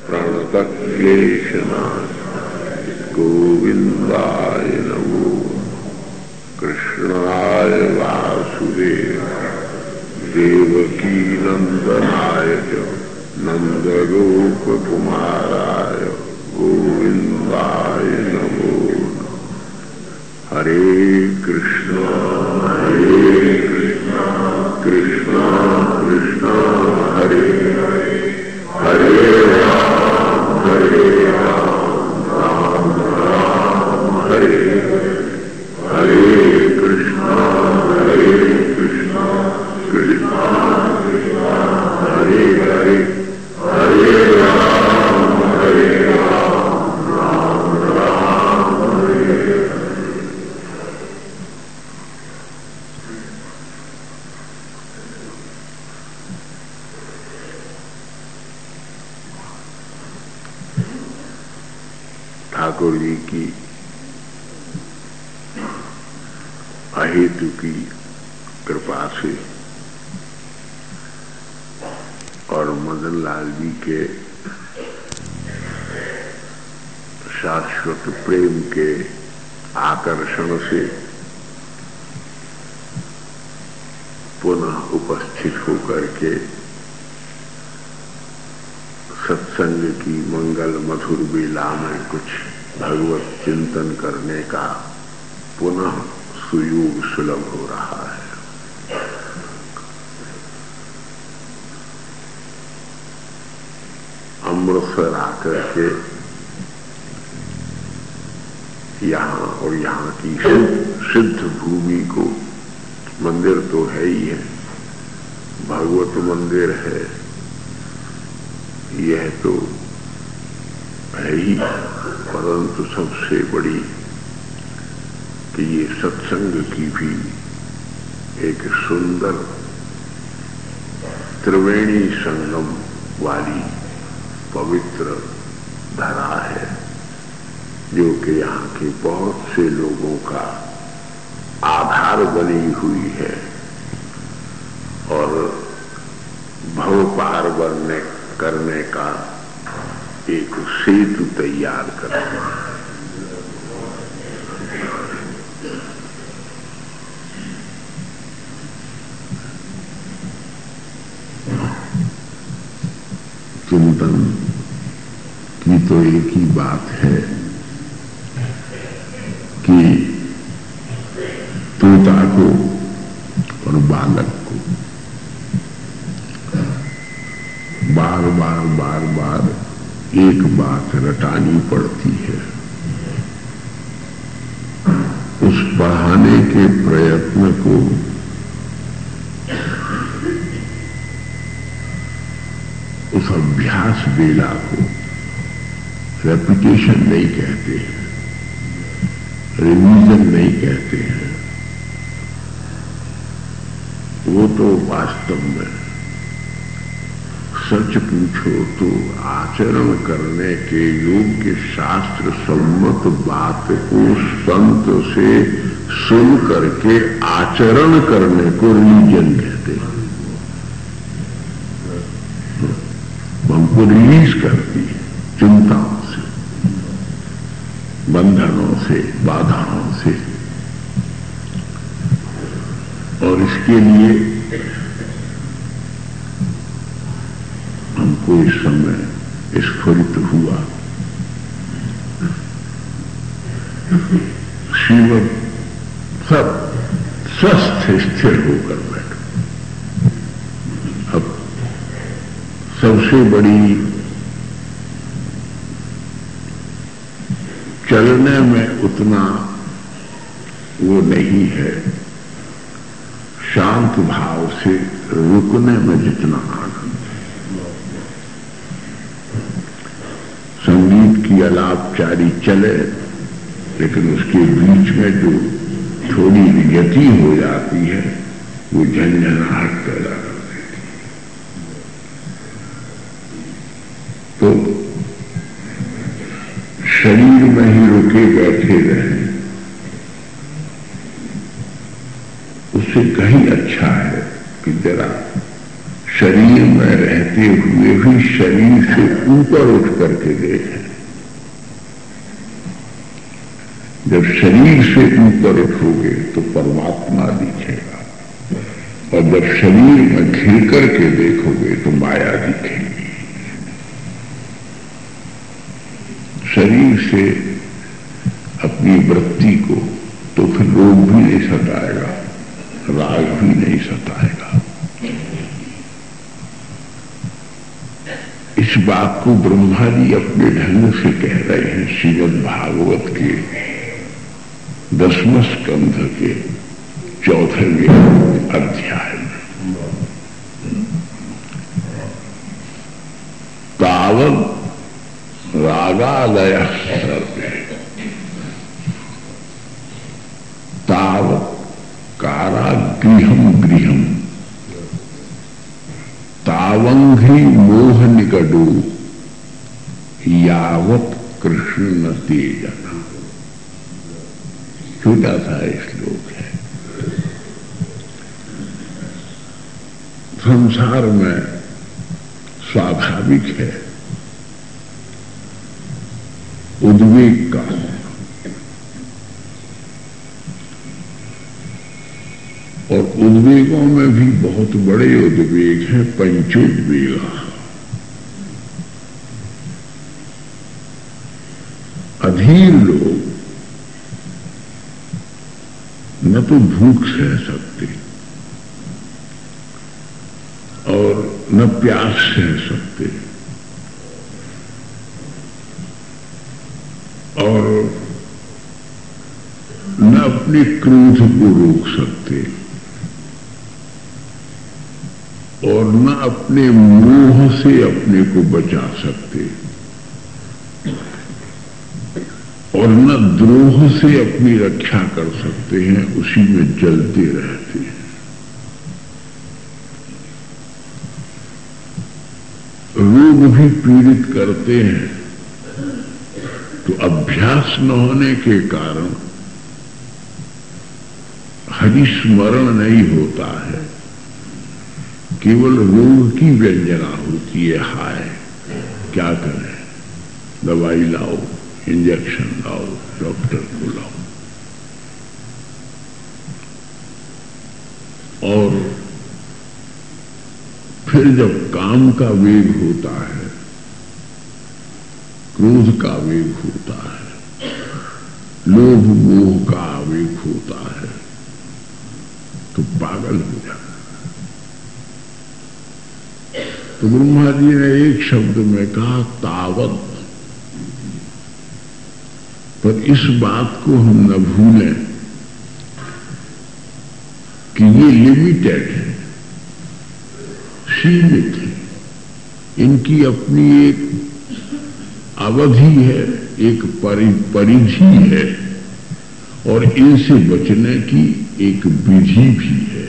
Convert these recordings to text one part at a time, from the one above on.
प्रणतक्लेशनाशाय गोविंदाय नमो। कृष्णाय वासुदेवाय देवकी नंदनाय च नंदगोपकुमाराय गोविंदाय नमो। हरे कृष्णा कृष्णा कृष्णा हरे हरे, हरे राम राम राम हरे हरे, कृष्णा कृष्णा कृष्णा हरे हरे, हरे राम राम राम हरे हरे। ठाकुर जी की अहेतु की कृपा से और मदन लाल जी के शाश्वत प्रेम के आकर्षण से पुनः उपस्थित होकर के सत्संग की मंगल मधुर बेला में कुछ भगवत चिंतन करने का पुनः सुयोग सुलभ हो रहा है। अमृतसर आकर के यहाँ और यहाँ की सिद्ध भूमि को, मंदिर तो है ही है, भगवत मंदिर है, यह तो है ही, परंतु सबसे बड़ी कि ये सत्संग की भी एक सुंदर त्रिवेणी संगम वाली पवित्र धरा है, जो कि यहाँ के बहुत से लोगों का आधार बनी हुई है और भव पार करने का एक सेतु तैयार करना है। चिंतन की तो एक ही बात है कि तोता को और बालक को बार बार एक बात रटानी पड़ती है। उस पढ़ाने के प्रयत्न को उस अभ्यास बेला को रेपिटेशन नहीं कहते हैं, रिवीजन नहीं कहते हैं, वो तो वास्तव में सच पूछो तो आचरण करने के योग्य शास्त्र सम्मत बात को संत से सुन करके आचरण करने को रिलीजन कहते हैं। हमको रिलीज करती है चिंताओं से, बंधनों से, बाधाओं से, और इसके लिए हमको इस समय स्फुरित हुआ शिव सब स्वस्थ स्थिर होकर बैठो। अब सबसे बड़ी चलने में उतना वो नहीं है, शांत भाव से रुकने में जितना आनंद है। संगीत की अलापचारी चले, लेकिन उसके बीच में जो थोड़ी विगति हो जाती है वो झंझनाहट पैदा कर देती है। तो शरीर में ही रुके बैठे रहे, उससे कहीं अच्छा है कि जरा शरीर में रहते हुए भी शरीर से ऊपर उठ करके देखें। जब शरीर से ऊपर उठोगे तो परमात्मा दिखेगा, और जब शरीर में घिर करके देखोगे तो माया दिखेगी। शरीर से अपनी वृत्ति को तो फिर रोग भी नहीं सताएगा, राग भी नहीं सताएगा। इस बात को ब्रह्मा जी अपने ढंग से कह रहे हैं श्रीमद् भागवत के 10वें स्कंध के 4वें अध्याय में। तावत् रागालय सर्वे, तावत् कारागृहम गृहम, तावंघ्रि मोह निकटो, यावत् कृष्ण न तेजना। छोटा सा श्लोक है। संसार में स्वाभाविक है उद्वेग का, और उद्वेगों में भी बहुत बड़े उद्वेग हैं, पंचोद्वेग। अधीर लोग न तो भूख सह सकते और न प्यास सह सकते, और न अपने क्रोध को रोक सकते, और न अपने मोह से अपने को बचा सकते, और न द्रोह से अपनी रक्षा कर सकते हैं, उसी में जलते रहते हैं। रोग भी पीड़ित करते हैं, तो अभ्यास न होने के कारण हरिस्मरण नहीं होता है, केवल रोग की व्यंजना होती है। हाय क्या करें, दवाई लाओ, इंजेक्शन लाओ, डॉक्टर को लाओ। और फिर जब काम का वेग होता है, क्रोध का वेग होता है, लोभ मोह का वेग होता है, तो पागल हो जाता है। तो ब्रह्मा जी ने एक शब्द में कहा तावत। पर इस बात को हम न भूलें कि ये लिमिटेड है, सीमित है, इनकी अपनी एक अवधि है, एक परिधि है, और इनसे बचने की एक विधि भी है।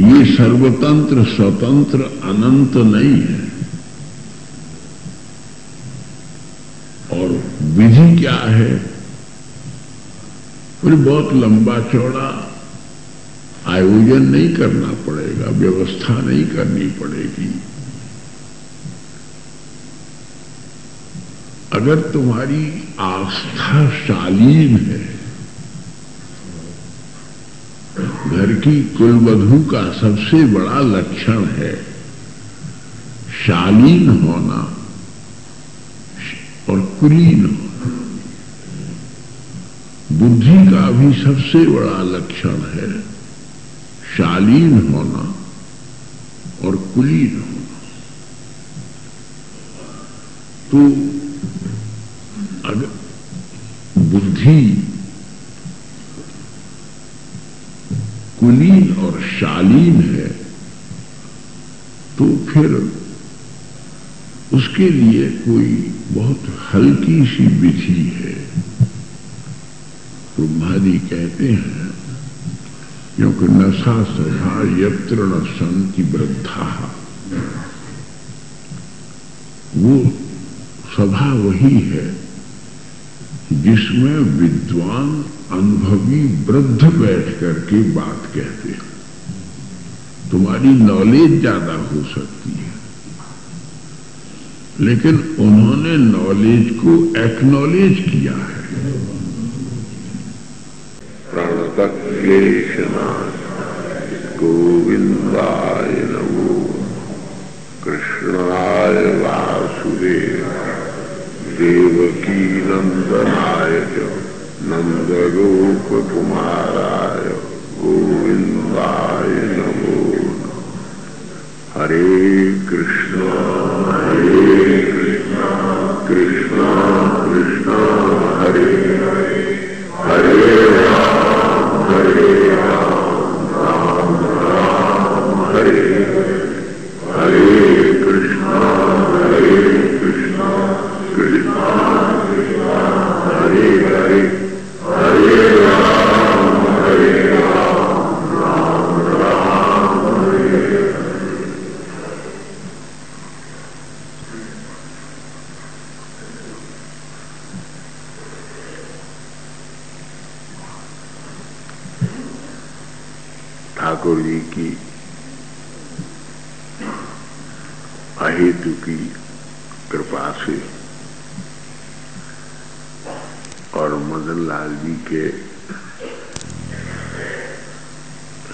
ये सर्वतंत्र स्वतंत्र अनंत नहीं है। और विधि क्या है? फिर बहुत लंबा चौड़ा आयोजन नहीं करना पड़ेगा, व्यवस्था नहीं करनी पड़ेगी। अगर तुम्हारी आस्था शालीन है, घर की कुलवधू का सबसे बड़ा लक्षण है शालीन होना और कुलीन होना। बुद्धि का भी सबसे बड़ा लक्षण है शालीन होना और कुलीन होना। तो अगर बुद्धि कुलीन और शालीन है तो फिर उसके लिए कोई बहुत हल्की सी विधि है। ब्रह्मा जी कहते हैं क्योंकि नशा सभा यत्र न संति वृद्धा, वो सभा वही है जिसमें विद्वान अनुभवी वृद्ध बैठ करके बात कहते हैं। तुम्हारी नॉलेज ज्यादा हो सकती है, लेकिन उन्होंने नॉलेज को एक्नॉलेज किया है। प्रणतक्लेशनाथ गोविंदाय नमो, कृष्णाय वासुदेव देवकी नंदनाय नंदगोप कुमाराय गोविंदाय नमो। हरे कृष्णा कृष्णा कृष्णा हरे हरे, हरे राम राम राम हरे हरे, कृष्णा कृष्णा कृष्णा हरे हरे, हरे राम राम राम हरे हरे। ठाकुर जी की अहेतु की कृपा से और मदन लाल जी के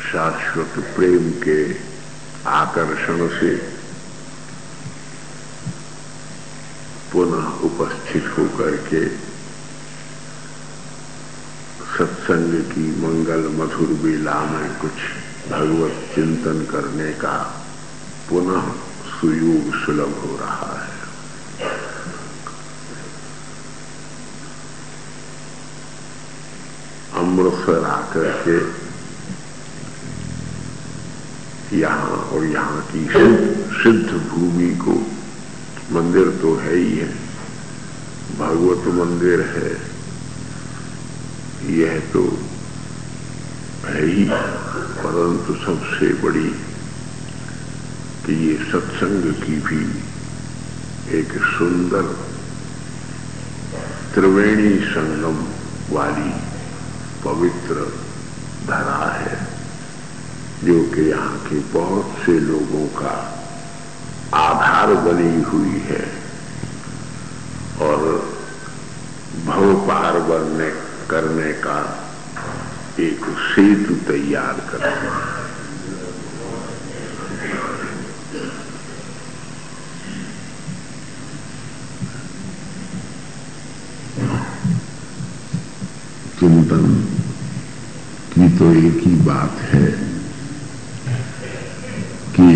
शाश्वत प्रेम के आकर्षण से पुनः उपस्थित होकर के सत्संग की मंगल मधुर बेला में कुछ भगवत चिंतन करने का पुनः सुयोग सुलभ हो रहा है। अमृतसर आकर के यहाँ और यहाँ की सिद्ध भूमि को, मंदिर तो है ही है, भगवत मंदिर है, यह तो है ही, परंतु सबसे बड़ी कि ये सत्संग की भी एक सुंदर त्रिवेणी संगम वाली पवित्र धरा है, जो कि यहाँ के बहुत से लोगों का आधार बनी हुई है और भव पार करने का एक सेतु तैयार करती है। चिंतन की तो एक ही बात है कि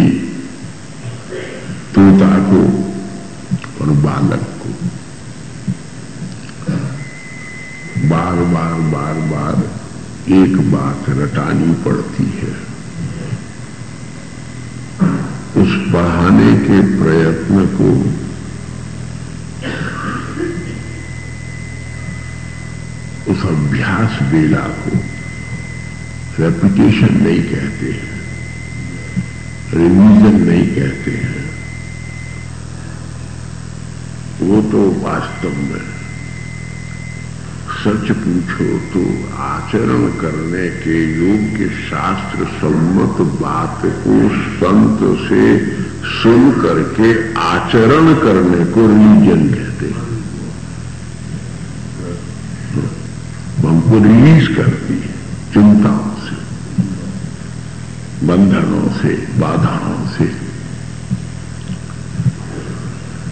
तोता को और बालक को बार बार एक बात रटानी पड़ती है। उस पढ़ाने के प्रयत्न को उस अभ्यास बेला को रेपिटेशन नहीं कहते हैं, रिवीजन नहीं कहते हैं, वो तो वास्तव में सच पूछो तो आचरण करने के योग्य शास्त्र सम्मत बात को संत से सुन करके आचरण करने को रिलीजन कहते हैं। हमको रिलीज करती है चिंताओं से, बंधनों से, बाधाओं से,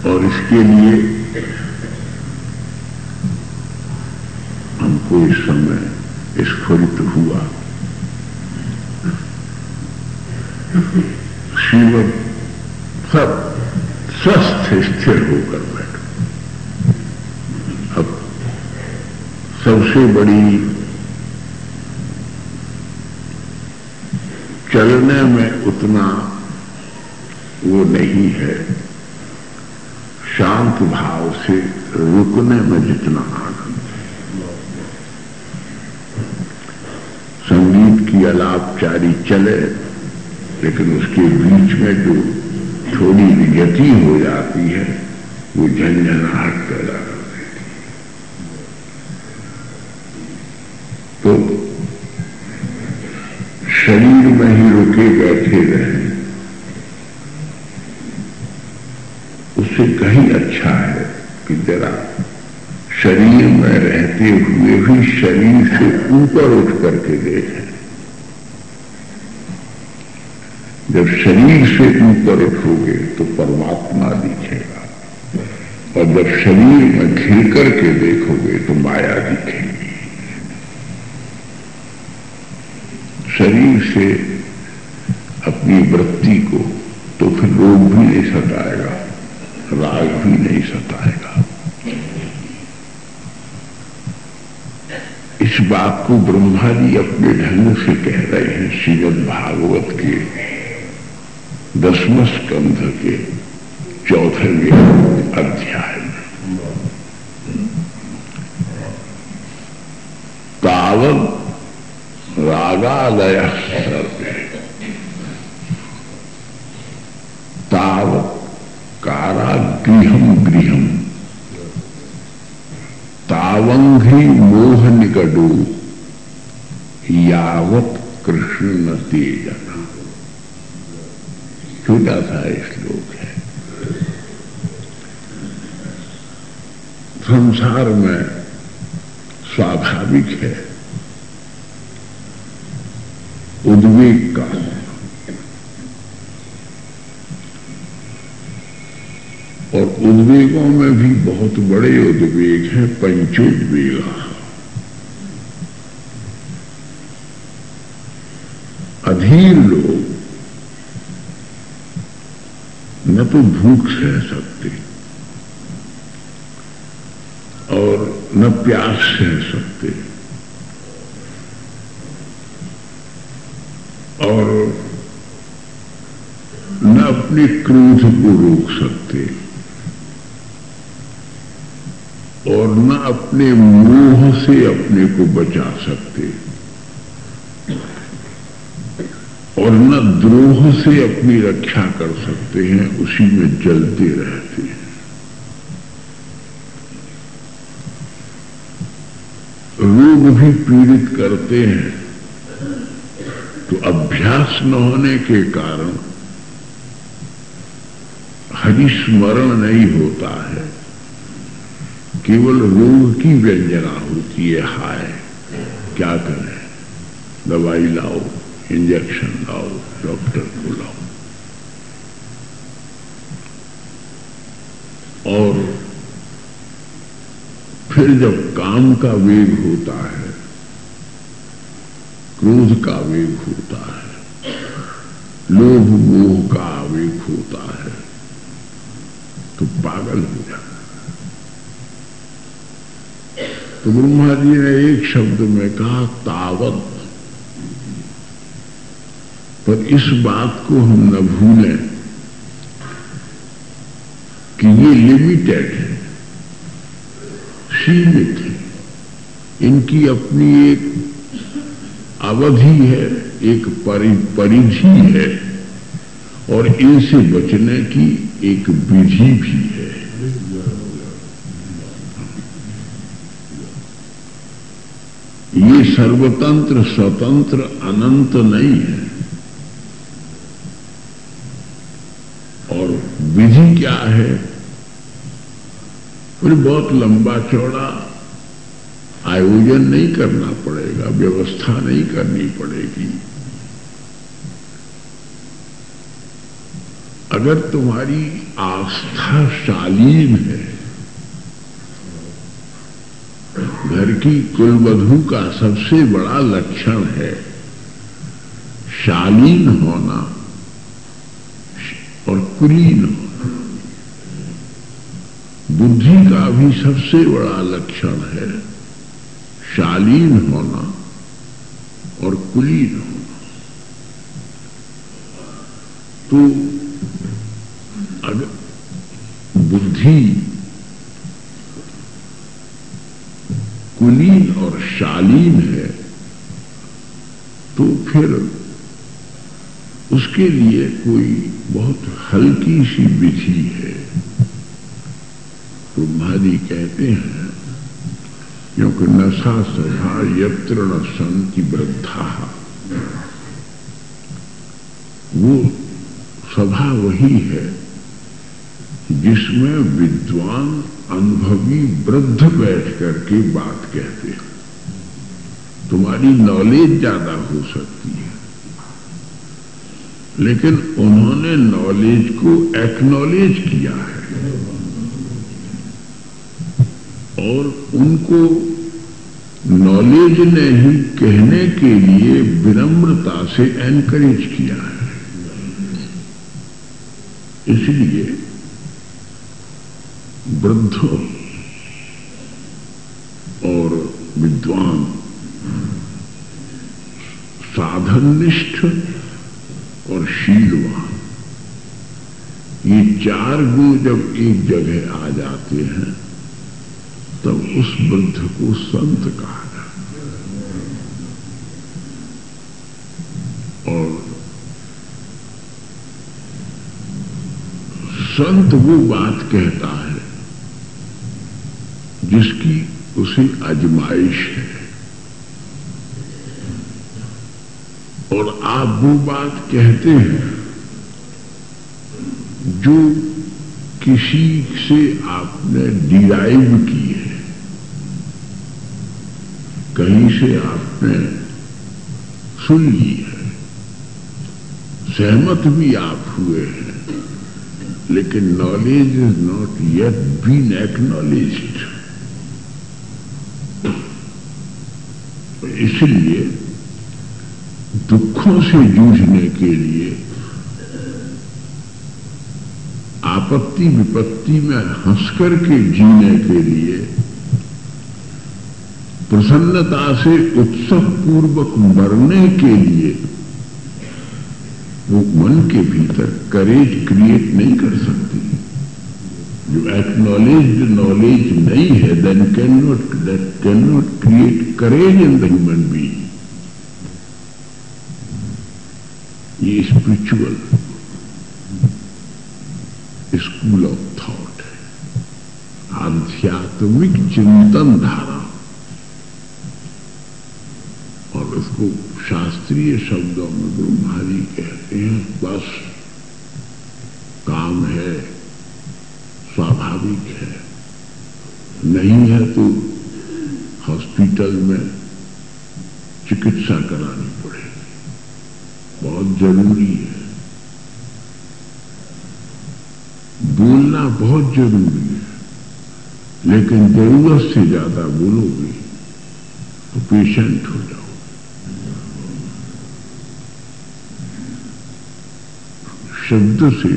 और इसके लिए हमको इस समय स्फुरित हुआ शिव सब स्वस्थ स्थिर होकर बैठो। अब सबसे बड़ी चलने में उतना वो नहीं है, शांत भाव से रुकने में जितना आनंद है। संगीत की अलापचारी चले, लेकिन उसके बीच में जो थोड़ी विगति हो जाती है वो झंझनाहट पैदा कर देती शरीर में ही रुके बैठे रहें, उससे कहीं अच्छा है कि जरा शरीर में रहते हुए भी शरीर से ऊपर उठ करके देखें। जब शरीर से ऊपर उठोगे तो परमात्मा दिखेगा, और जब शरीर में घिर करके देखोगे तो माया दिखेगी। शरीर से अपनी वृत्ति को तो फिर रोग भी नहीं सताएगा, राग भी नहीं सताएगा। इस बात को ब्रह्मा जी अपने ढंग से कह रहे हैं श्रीमद् भागवत के 10वें स्कंध के 4वें अध्याय में। तावत् रागालयः सर्वे, तावत् कारागृहं गृहं, तावंघ्रि मोह निकटो यावत् कृष्ण न तेजना। छोटा सा श्लोक है। संसार में स्वाभाविक है उद्वेग का, और उद्वेगों में भी बहुत बड़े उद्वेग हैं, पंचोद्वेग। अधीर लोग न तो भूख सह सकते और न प्यास सह सकते, और न अपने क्रोध को रोक सकते, और न अपने मोह से अपने को बचा सकते, और न द्रोह से अपनी रक्षा कर सकते हैं, उसी में जलते रहते हैं। रोग भी पीड़ित करते हैं, तो अभ्यास न होने के कारण हरिस्मरण नहीं होता है, केवल रोग की व्यंजना होती है। हाय क्या करें, दवाई लाओ, इंजेक्शन लाओ, डॉक्टर को लाओ। और फिर जब काम का वेग होता है, क्रोध का वेग होता है, लोभ मोह का वेग होता है, तो पागल हो जाता है। तो ब्रह्मा जी ने एक शब्द में कहा तावत। पर इस बात को हम न भूलें कि ये लिमिटेड है, सीमित है, इनकी अपनी एक अवधि है, एक परिधि है, और इनसे बचने की एक विधि भी है। ये सर्वतंत्र स्वतंत्र अनंत नहीं है। और विधि क्या है? फिर बहुत लंबा चौड़ा आयोजन नहीं करना पड़ेगा, व्यवस्था नहीं करनी पड़ेगी। अगर तुम्हारी आस्था शालीन है, घर की कुलवधू का सबसे बड़ा लक्षण है शालीन होना और कुलीन होना। बुद्धि का भी सबसे बड़ा लक्षण है शालीन होना और कुलीन होना। तो अगर बुद्धि कुलीन और शालीन है तो फिर उसके लिए कोई बहुत हल्की सी विधि है। ब्रह्मा जी कहते हैं क्योंकि नशा सभा यत्र न संति वृद्धा, वो सभा वही है जिसमें विद्वान अनुभवी वृद्ध बैठ करके बात कहते हैं। तुम्हारी नॉलेज ज्यादा हो सकती है, लेकिन उन्होंने नॉलेज को एक्नॉलेज किया है और उनको नॉलेज ने ही कहने के लिए विनम्रता से एनकरेज किया है। इसलिए वृद्ध और विद्वान, साधननिष्ठ और शीलवान, ये चार गुण जब एक जगह आ जाते हैं तब उस वृद्ध को संत कहा जाता है। और संत वो बात कहता है जिसकी उसे आजमाइश है, और आप वो बात कहते हैं जो किसी से आपने डिराइव की है, कहीं से आपने सुन ली है, सहमत भी आप हुए हैं, लेकिन knowledge is not yet been acknowledged. इसलिए दुखों से जूझने के लिए, आपत्ति विपत्ति में हंसकर के जीने के लिए, प्रसन्नता से उत्सव पूर्वक मरने के लिए वो मन के भीतर करेज क्रिएट नहीं कर सकती। जो एक्नॉलेज्ड नॉलेज नहीं है, then can not create courage in the human being. ये स्पिरिचुअल स्कूल ऑफ थॉट है, आध्यात्मिक चिंतन धारा, और उसको शास्त्रीय शब्दों में ब्रह्मादि कहते हैं। बस काम है, स्वाभाविक है, नहीं है तो हॉस्पिटल में चिकित्सा करानी पड़ेगी, बहुत जरूरी है। बोलना बहुत जरूरी है, लेकिन जरूरत से ज्यादा बोलोगे तो पेशेंट हो जाओ। शब्द से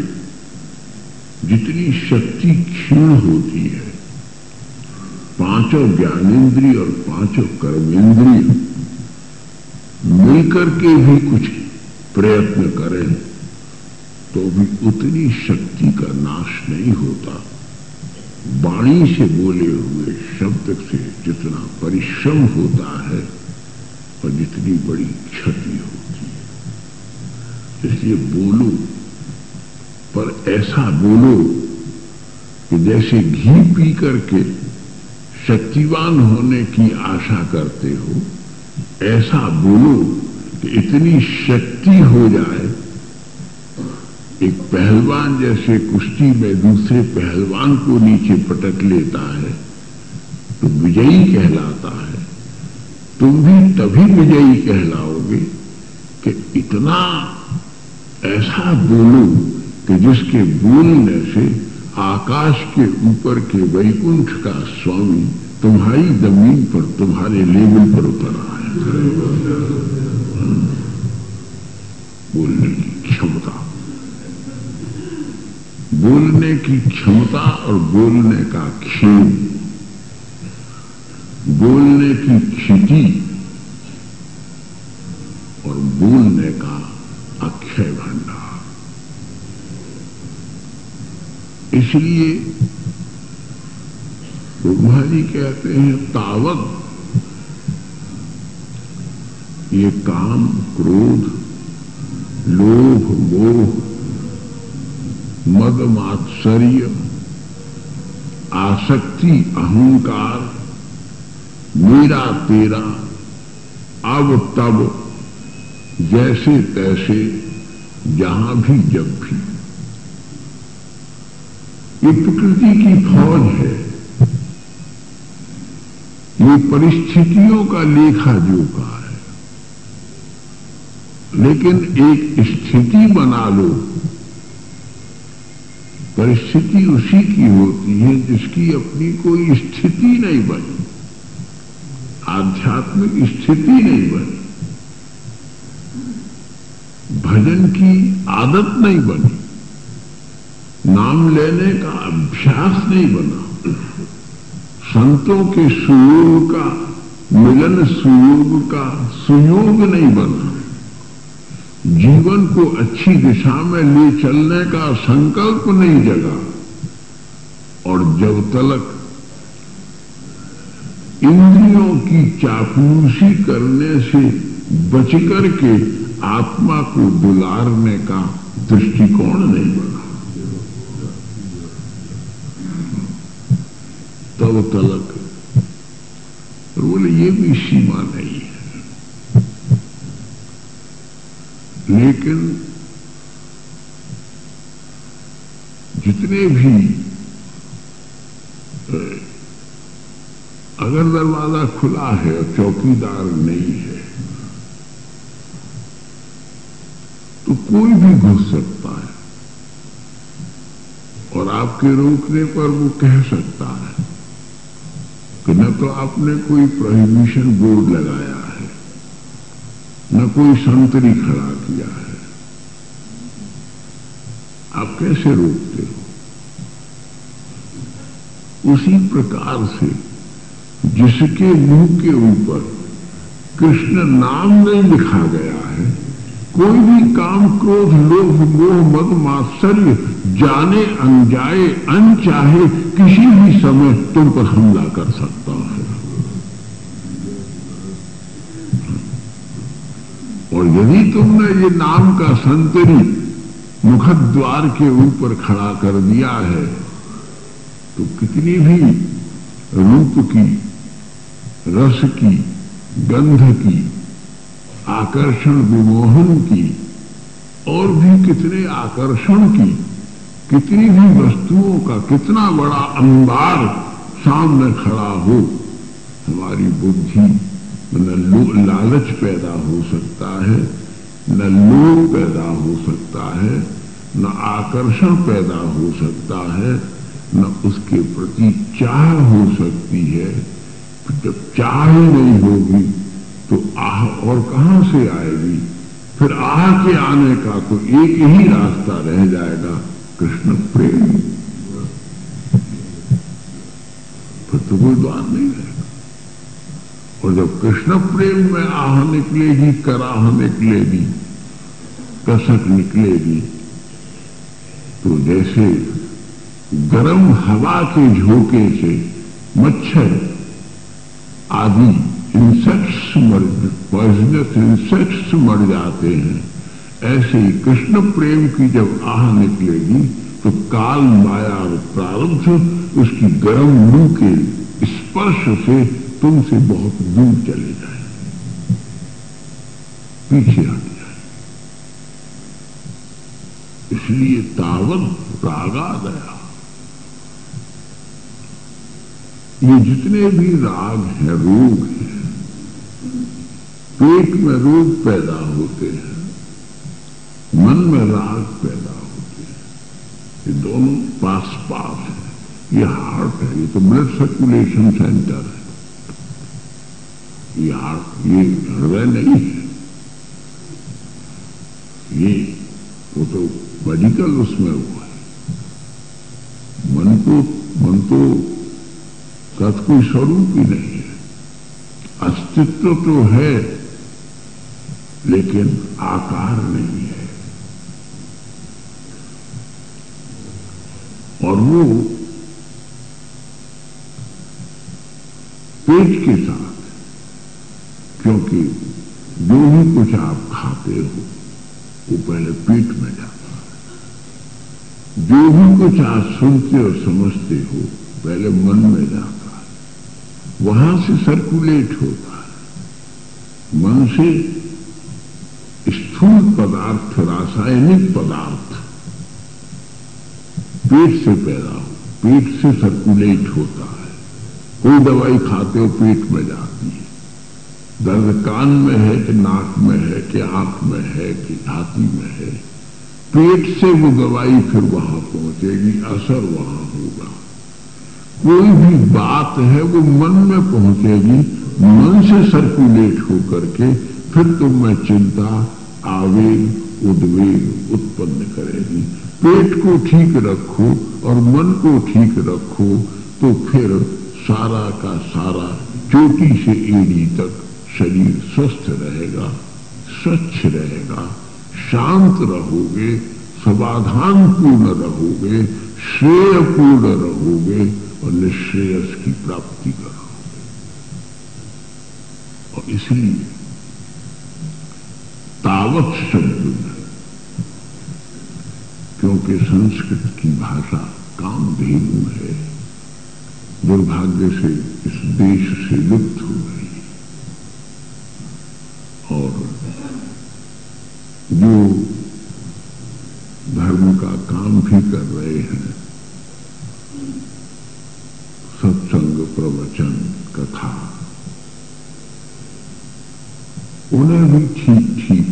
जितनी शक्ति क्षीण होती है, पांचों ज्ञानेन्द्रिय और पांचों कर्मेंद्रिय मिलकर के भी कुछ प्रयत्न करें तो भी उतनी शक्ति का नाश नहीं होता। वाणी से बोले हुए शब्द से जितना परिश्रम होता है और जितनी बड़ी क्षति होती है। इसलिए बोलो, पर ऐसा बोलो कि जैसे घी पी करके शक्तिवान होने की आशा करते हो, ऐसा बोलो कि इतनी शक्ति हो जाए। एक पहलवान जैसे कुश्ती में दूसरे पहलवान को नीचे पटक लेता है तो विजयी कहलाता है। तुम भी तभी विजयी कहलाओगे कि इतना ऐसा बोलो कि जिसके बोलने से आकाश के ऊपर के वैकुंठ का स्वामी तुम्हारी जमीन पर, तुम्हारे लेवल पर उतर आए। बोलने की क्षमता, बोलने की क्षमता और बोलने का खेल, बोलने की क्षिति और बोलने का अक्षय भंडार। इसलिए ब्रह्मा जी कहते हैं तावत ये काम, क्रोध, लोभ, मोह, मद मात्सर्य, आसक्ति, अहंकार, मेरा तेरा, अब तब, जैसे तैसे जहां भी जब भी। ये प्रकृति की फौज है, ये परिस्थितियों का लेखा जोखा है। लेकिन एक स्थिति बना लो, परिस्थिति उसी की होती है जिसकी अपनी कोई स्थिति नहीं बनी, आध्यात्मिक स्थिति नहीं बनी, भजन की आदत नहीं बनी, नाम लेने का अभ्यास नहीं बना, संतों के सुयोग का, मिलन सुयोग का सुयोग नहीं बना, जीवन को अच्छी दिशा में ले चलने का संकल्प नहीं जगा, और जब तक इंद्रियों की चापलूसी करने से बच करके आत्मा को दुलारने का दृष्टिकोण नहीं बना, तब तलक बोले ये भी सीमा नहीं है। लेकिन जितने भी अगर दरवाजा खुला है और चौकीदार नहीं है तो कोई भी घुस सकता है, और आपके रोकने पर वो कह सकता है कि न तो आपने कोई प्रोहिबिशन बोर्ड लगाया है, न कोई संतरी खड़ा किया है, आप कैसे रोकते हो? उसी प्रकार से जिसके मुंह के ऊपर कृष्ण नाम नहीं लिखा गया है, कोई भी काम, क्रोध, लोभ, मोह, मद, मात्सर्य जाने अनजाए अनचाहे किसी भी समय तुम पर हमला कर सकता है। और यदि तुमने ये नाम का संतरी मुखद्वार के ऊपर खड़ा कर दिया है तो कितनी भी रूप की, रस की, गंध की, आकर्षण विमोहन की, और भी कितने आकर्षण की, कितनी भी वस्तुओं का कितना बड़ा अंबार सामने खड़ा हो, हमारी बुद्धि न लालच पैदा हो सकता है, न लोभ पैदा हो सकता है, न आकर्षण पैदा हो सकता है, न उसके प्रति चाह हो सकती है। जब चाह ही नहीं होगी तो आह और कहां से आएगी? फिर आह के आने का तो एक ही रास्ता रह जाएगा, कृष्ण प्रेम। फिर तो कोई द्वार नहीं रहेगा। और जब कृष्ण प्रेम में आह निकलेगी, कराह निकलेगी, कसक निकलेगी, तो जैसे गर्म हवा के झोंके से मच्छर आदि इंसेक्ट्स पॉइजनस इंसेक्ट्स मर जाते हैं, ऐसे ही कृष्ण प्रेम की जब आह निकलेगी तो काल, माया और प्रारब्ध उसकी गर्म लू के स्पर्श से तुमसे बहुत दूर चले जाएंगे, पीछे हट जाए। इसलिए तावत रागा दया, ये जितने भी राग हैं, रोग हैं, पेट में रोग पैदा होते हैं, मन में राग पैदा होते हैं, ये दोनों पास पास है। ये हार्ट है, ये तो ब्लड सर्कुलेशन सेंटर है, ये हार्ट, ये हृदय नहीं है, ये वो तो मेडिकल उसमें हुआ है। मन तो का कोई स्वरूप ही नहीं है, अस्तित्व तो है लेकिन आकार नहीं है। और वो पेट के साथ, क्योंकि जो भी कुछ आप खाते हो वो पहले पेट में जाता है, जो भी कुछ आप सुनते और समझते हो पहले मन में जाता है, वहां से सर्कुलेट होता है, मन से स्थूल पदार्थ, रासायनिक पदार्थ पेट से पैदा हो, पेट से सर्कुलेट होता है। कोई दवाई खाते हो पेट में जाती है, दर्द कान में है कि नाक में है कि आंख में है कि छाती में है, पेट से वो दवाई फिर वहां पहुंचेगी, असर वहां होगा। कोई भी बात है वो मन में पहुंचेगी, मन से सर्कुलेट होकर के फिर तुम में चिंता, आवेग, उद्वेग उत्पन्न करेगी। पेट को ठीक रखो और मन को ठीक रखो तो फिर सारा का सारा चोटी से एड़ी तक शरीर स्वस्थ रहेगा, स्वच्छ रहेगा, शांत रहोगे, समाधान पूर्ण रहोगे, श्रेयपूर्ण रहोगे और निश्रेयस की प्राप्ति करोगे। और इसलिए तावत शब्द में, क्योंकि संस्कृत की भाषा कामधेनु है, दुर्भाग्य से इस देश से लुप्त हो गई और जो धर्म का काम भी कर रहे हैं, सत्संग, प्रवचन, कथा, उन्हें भी ठीक ठीक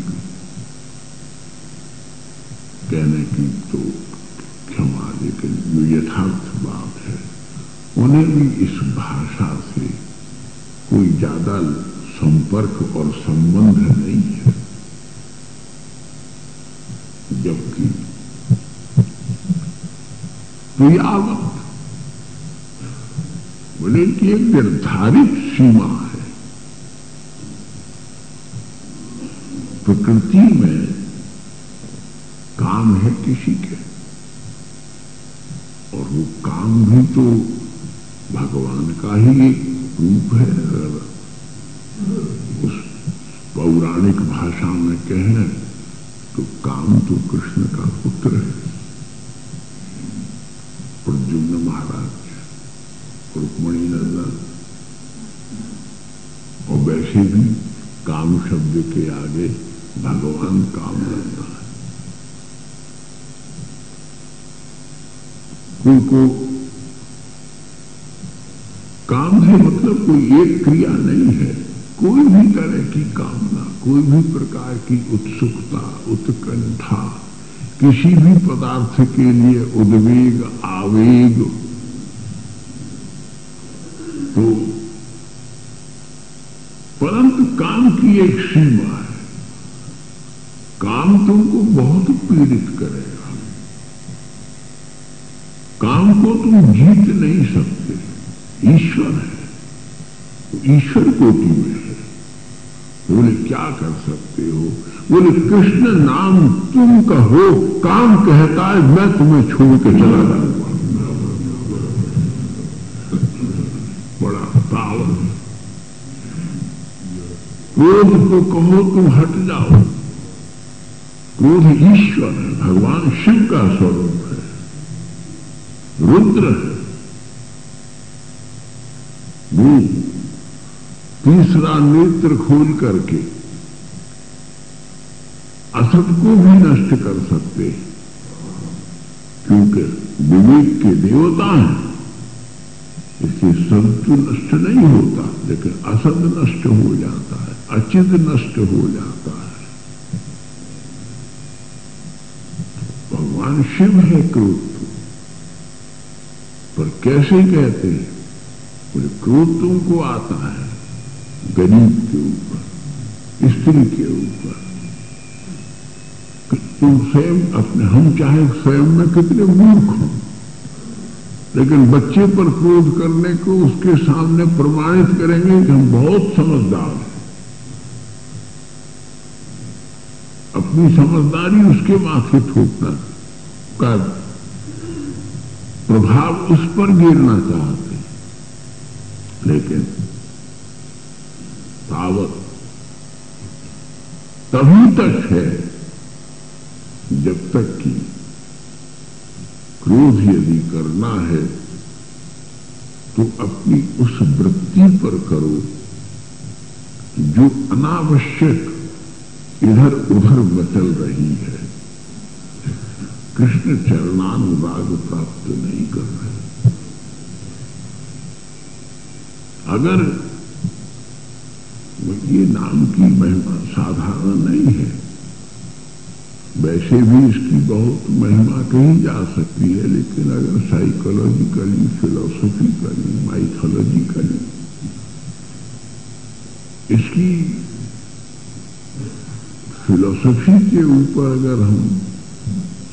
कहने की तो क्षमा, लेकिन जो यथार्थ बात है, उन्हें भी इस भाषा से कोई ज्यादा संपर्क और संबंध नहीं है। जबकि क्रियावत बोले कि एक निर्धारित सीमा है। प्रकृति में काम है किसी के, और वो काम भी तो भगवान का ही एक रूप है। उस पौराणिक भाषा में कहें तो काम तो कृष्ण का पुत्र है, प्रद्युम्न महाराज, रुक्मिणी नंदन। और वैसे भी काम शब्द के आगे भगवान काम लगता है। कोई को काम से मतलब कोई एक क्रिया नहीं है, कोई भी तरह की कामना, कोई भी प्रकार की उत्सुकता, उत्कंठा, किसी भी पदार्थ के लिए उद्वेग, आवेग, तो परंतु काम की एक सीमा है। काम तुमको बहुत पीड़ित करेगा, काम को तुम जीत नहीं सकते। ईश्वर है, ईश्वर कोटि में है। बोले क्या कर सकते हो? बोले कृष्ण नाम तुम कहो, काम कहता है मैं तुम्हें छोड़ के चला जाऊंगा। बड़ा पावर। क्रोध को कहो तुम हट जाओ। क्रोध ईश्वर है, भगवान शिव का स्वरूप है, रुद्र है। वो तीसरा नेत्र खोल करके असत को भी नष्ट कर सकते, क्योंकि विवेक के देवता हैं। इसलिए सत तो नष्ट नहीं होता, लेकिन असत नष्ट हो जाता है, अचित नष्ट हो जाता है। भगवान शिव है क्रोध, पर कैसे कहते हैं? बोले क्रोध तुमको आता है गरीब के ऊपर, स्त्री के ऊपर। तुम स्वयं अपने, हम चाहे स्वयं में कितने मूर्ख हों, लेकिन बच्चे पर क्रोध करने को उसके सामने प्रमाणित करेंगे कि हम बहुत समझदार हैं। अपनी समझदारी उसके माथे ठोकना का प्रभाव उस पर गिरना चाहते, लेकिन तावत तभी तक है जब तक कि क्रोध यदि करना है तो अपनी उस वृत्ति पर करो जो अनावश्यक इधर उधर मचल रही है। कृष्ण चरणानुराग प्राप्त नहीं कर रहे। अगर ये नाम की महिमा साधारण नहीं है, वैसे भी इसकी बहुत महिमा कही जा सकती है, लेकिन अगर साइकोलॉजिकली, फिलोसॉफिकली, माइथोलॉजिकली इसकी फिलोसॉफी के ऊपर अगर हम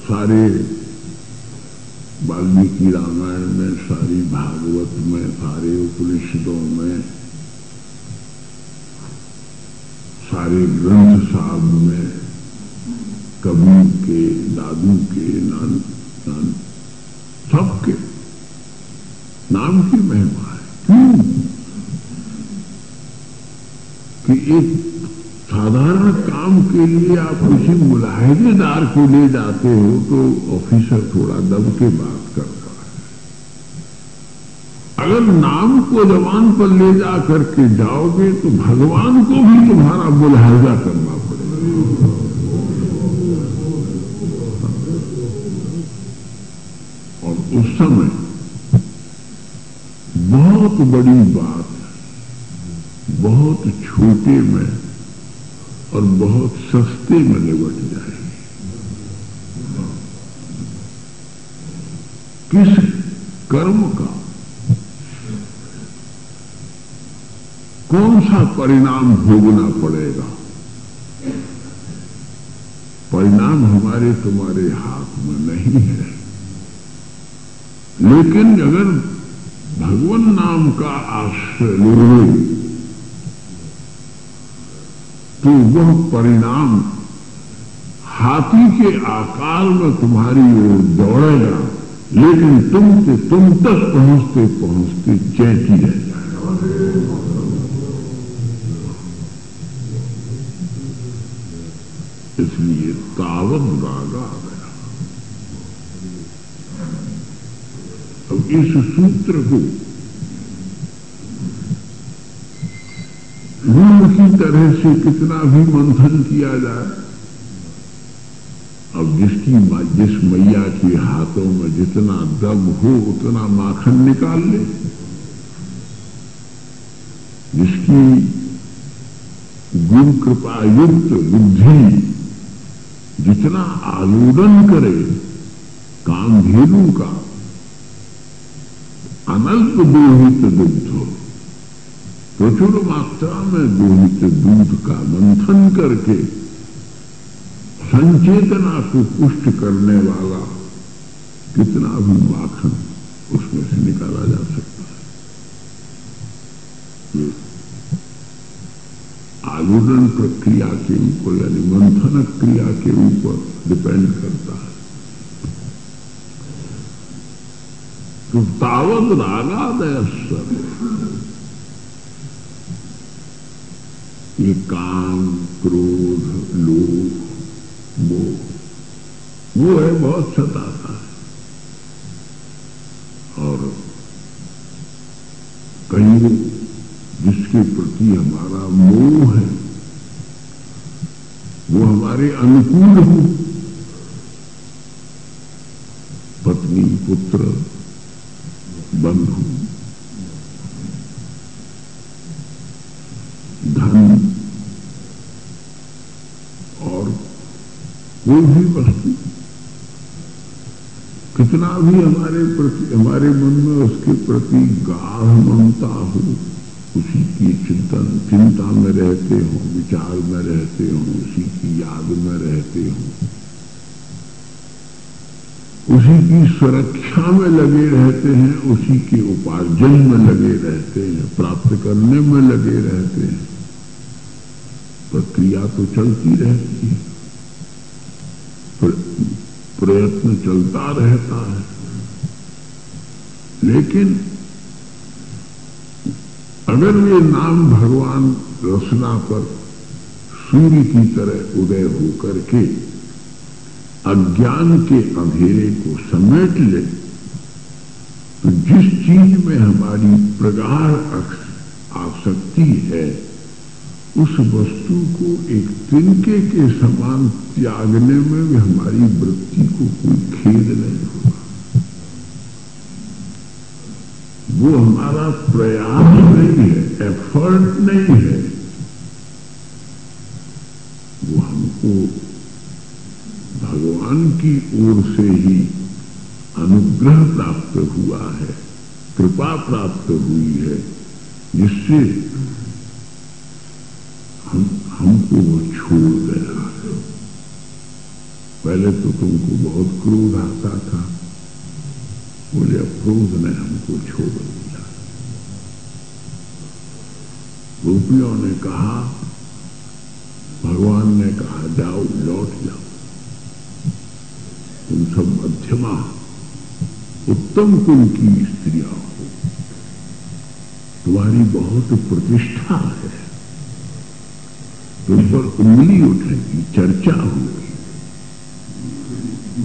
सारे वाल्मीकि रामायण में, सारी भागवत में, सारे उपनिषदों में, सारे ग्रंथ साहब में, कबीर के, दादू के, नान सबके नाम की महिमा है। क्यों कि एक साधारण काम के लिए आप किसी मुलाहिदेदार को ले जाते हो तो ऑफिसर थोड़ा दब के बात करता है। अगर नाम को जबान पर ले जा करके जाओगे तो भगवान को भी तुम्हारा मुलाहिदा करना पड़ेगा। और उस समय बहुत बड़ी बात बहुत छोटे में और बहुत सस्ते में निपट जाएगी। किस कर्म का कौन सा परिणाम भोगना पड़ेगा, परिणाम हमारे तुम्हारे हाथ में नहीं है। लेकिन अगर भगवान नाम का आश्रय लोगे तो वह परिणाम हाथी के आकार में तुम्हारी ओर दौड़ेगा, लेकिन तुम तक पहुंचते पहुंचते चैती रह जाएगा। इसलिए तावत रागा आ गया। अब इस सूत्र को रूल की तरह से कितना भी मंथन किया जाए, अब जिस मैया के हाथों में जितना दम हो उतना माखन निकाल ले, जिसकी गुरु कृपा युक्त बुद्धि जितना आलोडन करे कामधेनु का, अनल्प दोहित दुग्ध हो, प्रचुर मात्रा में दोहित दूध का मंथन करके संचेतना को पुष्ट करने वाला कितना भी माखन उसमें से निकाला जा सकता है। ये आलोडन प्रक्रिया के ऊपर यानी मंथन क्रिया के ऊपर डिपेंड करता है। तो तावत रागादय सर, ये काम, क्रोध, लोभ, वो है बहुत सताता है। और कहीं जिसके प्रति हमारा मोह है वो हमारे अनुकूल हो, पत्नी, पुत्र, बंधु, धन और कोई भी वस्तु, कितना भी हमारे मन में उसके प्रति गाढ़ ममता हो, उसी की चिंता में रहते हो, विचार में रहते हो, उसी की याद में रहते हो, उसी की सुरक्षा में लगे रहते हैं, उसी के उपार्जन में लगे रहते हैं, प्राप्त करने में लगे रहते हैं। प्रक्रिया तो चलती रहती है, प्रयत्न चलता रहता है, लेकिन अगर ये नाम भगवान रसना पर सूर्य की तरह उदय होकर के अज्ञान के अंधेरे को समेट ले, तो जिस चीज में हमारी प्रगाढ़ आसक्ति है उस वस्तु को एक तिनके के समान त्यागने में भी हमारी वृत्ति को कोई खेद नहीं होगा। वो हमारा प्रयास नहीं है, एफर्ट नहीं है, वो हमको भगवान की ओर से ही अनुग्रह प्राप्त हुआ है, कृपा प्राप्त हुई है, जिससे हमको वो छोड़ गया है। पहले तो तुमको बहुत क्रोध आता था, बोले अब क्रोध ने हमको छोड़ दिया। गोपियों ने कहा, भगवान ने कहा जाओ लौट जाओ, तुम सब मध्यमा उत्तम कुल की स्त्रियां हो, तुम्हारी बहुत प्रतिष्ठा है, तुम पर उंगली उठेगी, चर्चा होगी,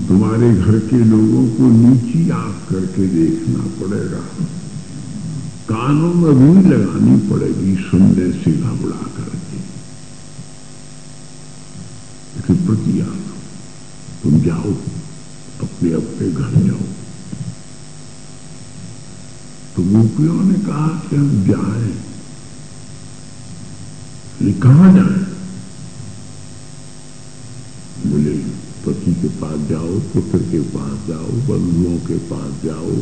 तुम्हारे घर के लोगों को नीची आंख करके देखना पड़ेगा, कानों में रुई लगानी पड़ेगी सुनने से घबरा करके। लेकिन प्रति तुम जाओ, अपने अपने घर जाओ। तो गोपियों ने कहा कि हम जाएं, कहां जाएं? बोले पति के पास जाओ, पुत्र के पास जाओ, बंधुओं के पास जाओ,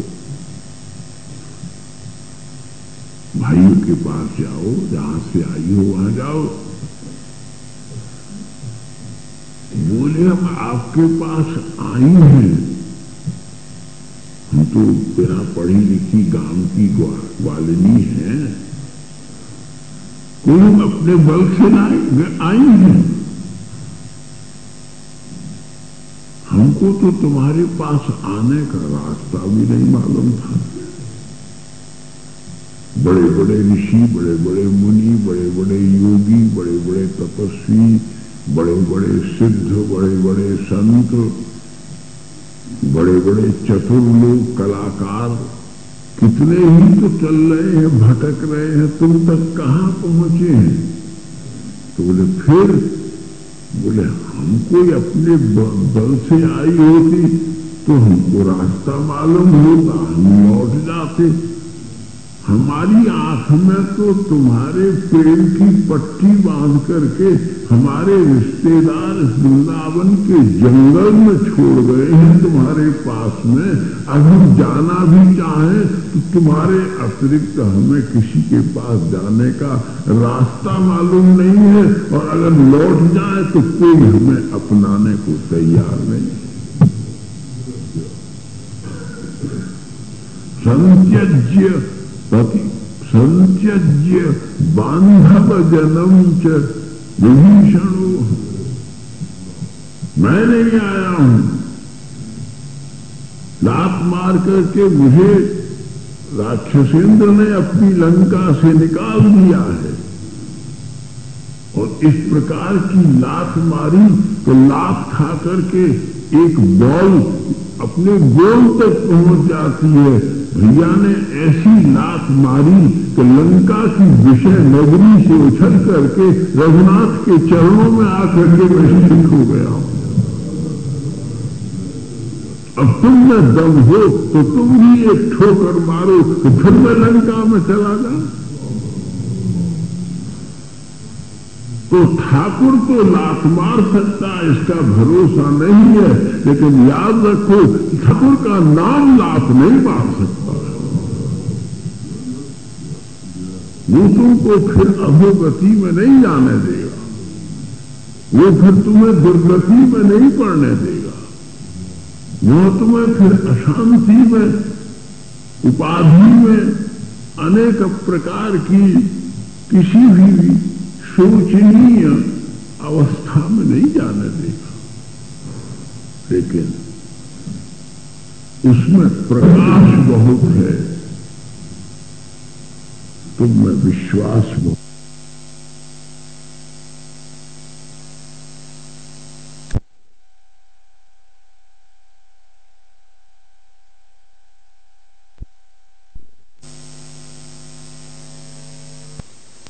भाइयों के पास जाओ, जहां से आई हो वहां जाओ। बोले हम आपके पास आई हैं, हम तो बिना पढ़ी लिखी गांव की ग्वालिनी हैं, कोई हम अपने बल से आई हैं, हमको तो तुम्हारे पास आने का रास्ता भी नहीं मालूम था। बड़े बड़े ऋषि, बड़े बड़े मुनि, बड़े बड़े योगी, बड़े बड़े तपस्वी, बड़े बड़े सिद्ध, बड़े बड़े संत, बड़े बड़े चतुर लोग, कलाकार, कितने ही तो चल रहे हैं, भटक रहे हैं, तुम तक कहां पहुंचे हैं? तो बोले फिर, बोले हम कोई अपने बल से आई होती तो हमको रास्ता मालूम होता, हम लौट जाते। हमारी आंख में तो तुम्हारे प्रेम की पट्टी बांध करके हमारे रिश्तेदार वृंदावन के जंगल में छोड़ गए हैं तुम्हारे पास में। अब हम जाना भी चाहें तो तुम्हारे अतिरिक्त हमें किसी के पास जाने का रास्ता मालूम नहीं है, और अगर लौट जाए तो कोई हमें अपनाने को तैयार नहीं। संत्यज्य बांधव जन्म च विभीषणो, मैं नहीं आया हूं, लात मार करके मुझे राक्षसेंद्र ने अपनी लंका से निकाल दिया है, और इस प्रकार की लात मारी तो लात खा करके एक बॉल अपने गोल तक पहुंच जाती है। भैया ने ऐसी लात मारी कि लंका की विषय नगरी से उछल करके रघुनाथ के चरणों में आकर के मैं ठीक हो गया हूं। अब तुम में दम हो तो तुम ही एक ठोकर मारो तो फिर मैं लंका में चला जाऊं। तो ठाकुर तो लात मार सकता है, इसका भरोसा नहीं है, लेकिन याद रखो ठाकुर का नाम लात नहीं मार सकता। वो तुमको फिर अधोगति में नहीं जाने देगा, वो फिर तुम्हें दुर्गति में नहीं पड़ने देगा, वो तुम्हें फिर अशांति में, उपाधि में, अनेक प्रकार की किसी भी शोचनीय अवस्था में नहीं जाने देगा। लेकिन उसमें प्रकाश बहुत है, तुम में विश्वास बहुत।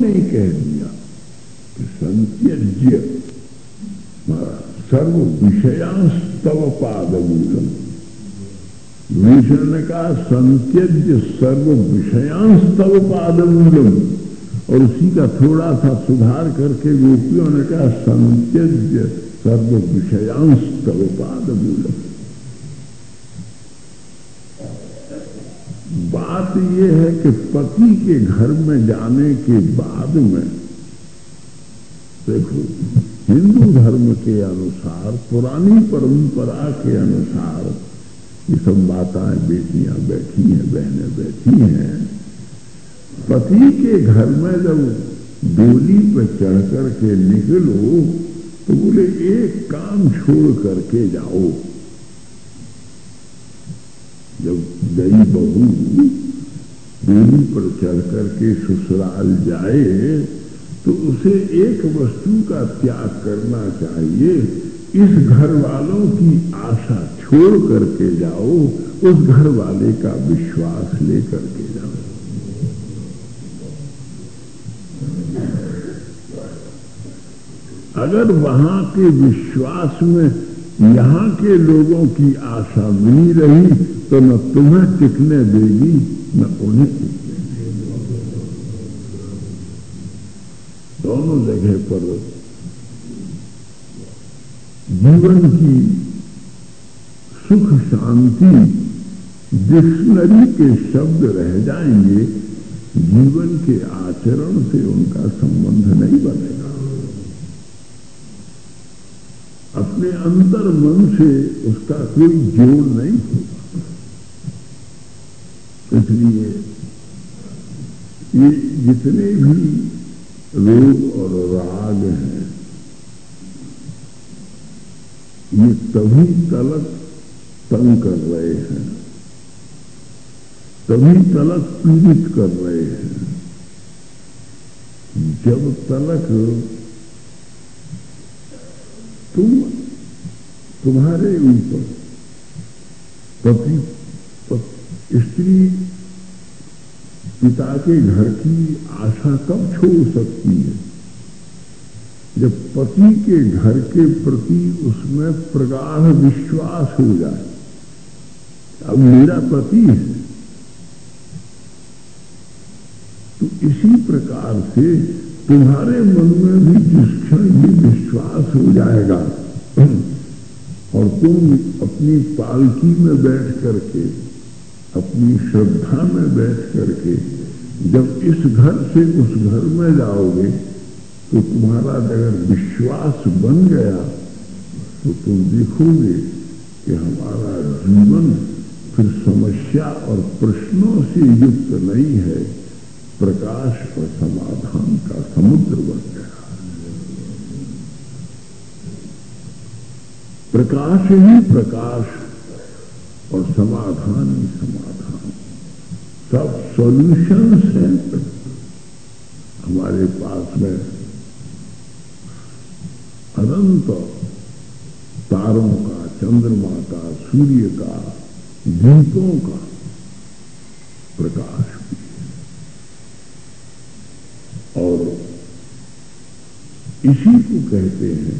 नहीं कह दिया संत्यज्य सर्व विषयांस्तव पादमूलम। विभीषण ने कहा संत्यज्य सर्व विषयांस्तव पादमूलम, और उसी का थोड़ा सा सुधार करके गोपियों ने कहा संत्यज्य सर्व विषयांस्तव पादमूलम। बात यह है कि पति के घर में जाने के बाद में, देखो हिंदू धर्म के अनुसार, पुरानी परंपरा के अनुसार ये सब माताएं बेटियां बैठी हैं, बहनें बैठी हैं, पति के घर में जब डोली पर चढ़ करके निकलो तो बोले एक काम छोड़ करके जाओ। जब नई बहू डोली पर चढ़ करके ससुराल जाए तो उसे एक वस्तु का त्याग करना चाहिए। इस घर वालों की आशा छोड़ करके जाओ, उस घर वाले का विश्वास लेकर के जाओ। अगर वहां के विश्वास में यहां के लोगों की आशा बनी रही तो न तुम्हें टिकने देगी न उन्हें टिकने देगी। दोनों जगह पर जीवन की सुख शांति डिक्शनरी के शब्द रह जाएंगे, जीवन के आचरण से उनका संबंध नहीं बनेगा। अपने अंतर मन से उसका कोई जोड़ नहीं होगा। इसलिए ये जितने भी रोग और राग हैं, ये तभी तलक तंग कर रहे हैं, तभी तलक पीड़ित कर रहे हैं, जब तलक तुम्हारे ऊपर पति स्त्री पिता के घर की आशा कब छोड़ सकती है? जब पति के घर के प्रति उसमें प्रगाढ़ विश्वास हो जाए। अब मेरा पति है, तो इसी प्रकार से तुम्हारे मन में भी जिस क्षण ये विश्वास हो जाएगा और तुम अपनी पालकी में बैठ करके, अपनी श्रद्धा में बैठ करके जब इस घर से उस घर में जाओगे तो तुम्हारा अगर विश्वास बन गया तो तुम देखोगे कि हमारा जीवन फिर समस्या और प्रश्नों से युक्त नहीं है, प्रकाश और समाधान का समुद्र बन गया। प्रकाश ही प्रकाश और समाधान ही समाधान, सब सॉल्यूशंस हैं हमारे पास में। अनंत तारों का, चंद्रमा का, सूर्य का, दीपों का प्रकाश भी है। और इसी को कहते हैं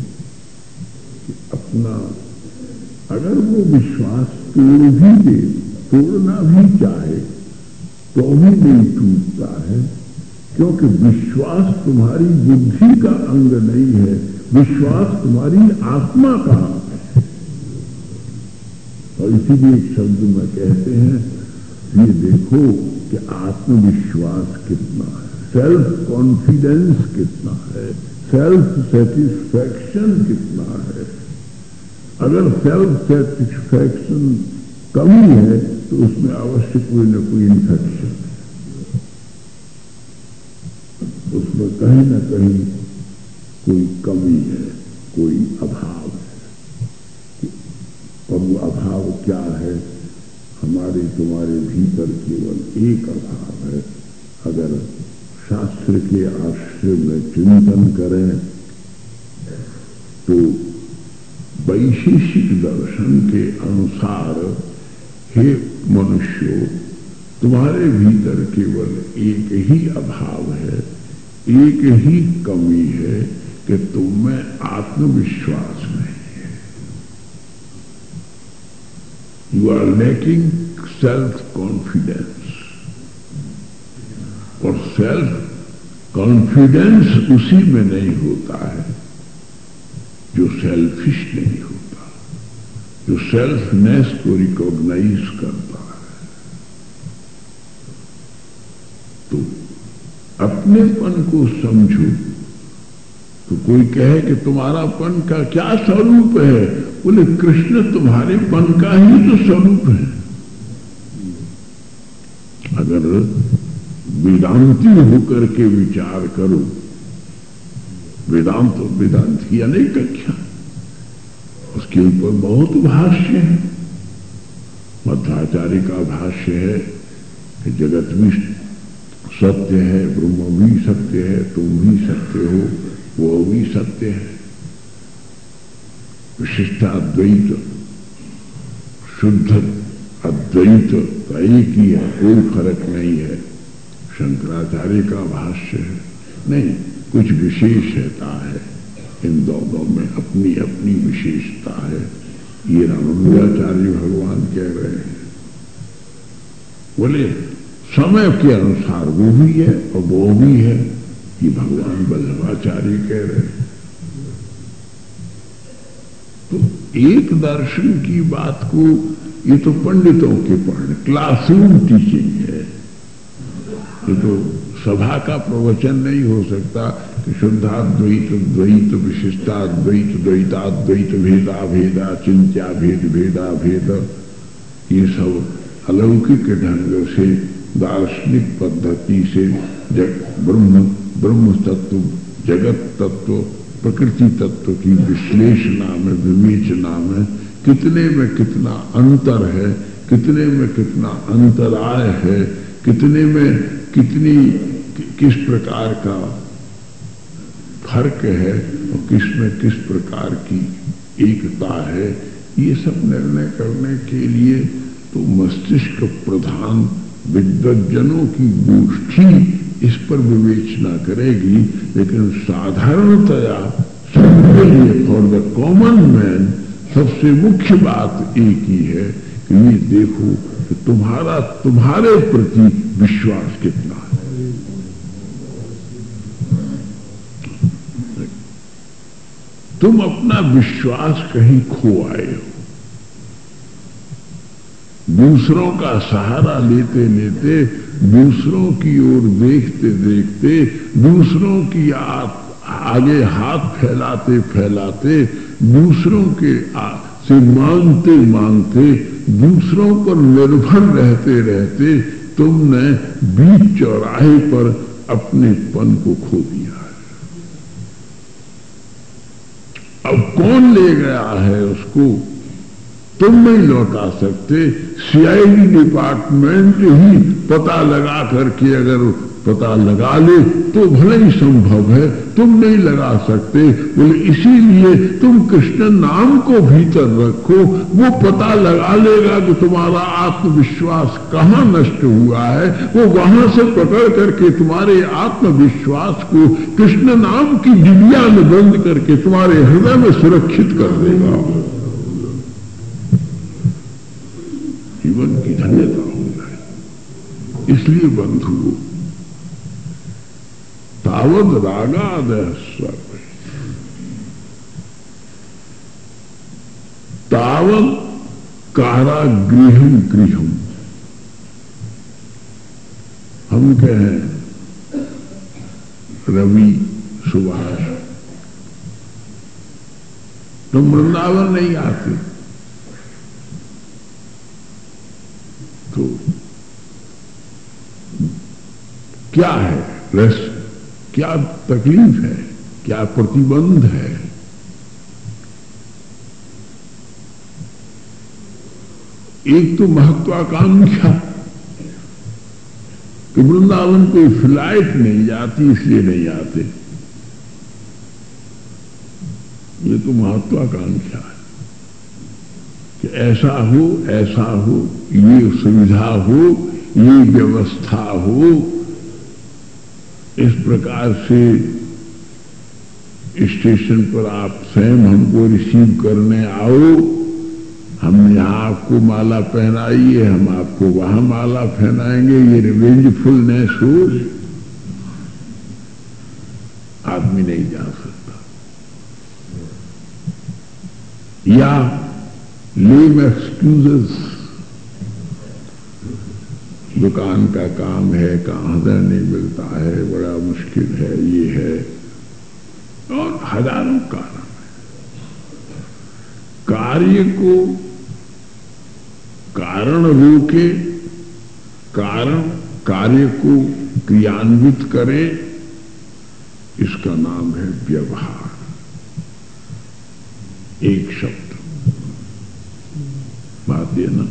कि अपना अगर वो विश्वास तोड़ भी दे, तोड़ना भी चाहे तो भी नहीं टूटता है, क्योंकि विश्वास तुम्हारी बुद्धि का अंग नहीं है, विश्वास तुम्हारी आत्मा का अंग है। और इसीलिए एक शब्द में कहते हैं, ये देखो कि आत्मविश्वास कितना है, सेल्फ कॉन्फिडेंस कितना है, सेल्फ सेटिस्फैक्शन कितना है। अगर सेल्फ सेटिस्फैक्शन कमी है तो उसमें अवश्य कोई न कोई इन्फेक्शन है, उसमें कहीं न कहीं कोई कमी है, कोई अभाव है। और वो अभाव क्या है? हमारे तुम्हारे भीतर केवल एक अभाव है। अगर शास्त्र के आश्रय में चिंतन करें तो वैशेषिक दर्शन के अनुसार, हे मनुष्यों, तुम्हारे भीतर केवल एक ही अभाव है, एक ही कमी है, कि तुम में आत्मविश्वास नहीं है। You are lacking self confidence, और सेल्फ कॉन्फिडेंस उसी में नहीं होता है जो सेल्फिश नहीं होता, जो सेल्फनेस को रिकॉग्नाइज करता है। तो अपनेपन को समझो। तो कोई कहे कि तुम्हारापन का क्या स्वरूप है? बोले कृष्ण तुम्हारे पन का ही तो स्वरूप है। अगर वेदांती होकर के विचार करो, वेदांत तो वेदांत की अनेक कक्षा, उसके ऊपर बहुत भाष्य है। मध्वाचार्य का भाष्य है कि जगत भी सत्य है, ब्रह्म भी सत्य है, तुम भी सत्य हो, वो भी सत्य है। विशिष्टाद्वैत, शुद्ध अद्वैत का एक ही है, कोई फर्क नहीं है। शंकराचार्य का भाष्य है, नहीं, कुछ विशेषता है, इन दोनों में अपनी अपनी विशेषता है। ये रामानुजाचार्य भगवान कह रहे हैं। बोले समय के अनुसार वो भी है और वो भी है, ये भगवान वल्लभाचार्य कह रहे हैं। तो एक दर्शन की बात को, ये तो पंडितों के पढ़ने, क्लासरूम टीचिंग है। ये तो सभा का प्रवचन नहीं हो सकता कि शुद्धाद्वैत, द्वैत, विशिष्टाद्वैत, द्वैताद्वैत, भेदा भेदा, चिंत्या भेद, भेदा भेद, ये सब अलौकिक ढंग से दार्शनिक पद्धति से ब्रह्म तत्व, जगत तत्व, प्रकृति तत्व की विश्लेषणा में, विवेचना में कितने में कितना अंतर है, कितने में कितना अंतराय है, कितने में कितनी किस प्रकार का फर्क है और किसमें किस प्रकार की एकता है, ये सब निर्णय करने के लिए तो मस्तिष्क प्रधान विद्वज्जनों की गोष्ठी इस पर विवेचना करेगी। लेकिन साधारणतया सबके लिए, फॉर द कॉमन मैन, सबसे मुख्य बात एक ही है कि ये देखो कि तुम्हारे प्रति विश्वास कितना है। तुम अपना विश्वास कहीं खो आए हो। दूसरों का सहारा लेते लेते, दूसरों की ओर देखते देखते, दूसरों की आगे हाथ फैलाते फैलाते, दूसरों के से मांगते मांगते, दूसरों पर निर्भर रहते रहते तुमने बीच चौराहे पर अपने पन को खो दिया है। अब कौन ले गया है उसको तुम नहीं लौटा सकते। सीआईडी डिपार्टमेंट ही पता लगा करके अगर पता लगा ले तो भले ही संभव है, तुम नहीं लगा सकते। बोले इसीलिए तुम कृष्ण नाम को भीतर रखो, वो पता लगा लेगा कि तुम्हारा आत्मविश्वास कहाँ नष्ट हुआ है। वो वहां से पकड़ करके तुम्हारे आत्मविश्वास को कृष्ण नाम की डिबिया में बंद करके तुम्हारे हृदय में सुरक्षित कर देगा। जीवन की धन्यता हो जाए। इसलिए बंधुओं, तावद रागादय सर्व तावद कारागृहम गृहम। हम कहें रवि सुभाष तुम वृंदावन नहीं आते तो क्या है रस, क्या तकलीफ है, क्या प्रतिबंध है। एक तो महत्वाकांक्षा कि वृंदावन कोई फ्लाइट नहीं जाती इसलिए नहीं आते, ये तो महत्वाकांक्षा है कि ऐसा हो, ये सुविधा हो, ये व्यवस्था हो, इस प्रकार से स्टेशन पर आप स्वयं हमको रिसीव करने आओ, हम यहाँ आपको माला पहनाई है, हम आपको वहां माला पहनाएंगे, ये रिवेंजफुलनेस हो, आदमी नहीं जा सकता। या लेम एक्सक्यूजेस, दुकान का काम है, कहां से नहीं मिलता है, बड़ा मुश्किल है, ये है, और हजारों कारण है। कार्य को कारण रोके, कारण कार्य को क्रियान्वित करे, इसका नाम है व्यवहार। एक शब्द बात यह ना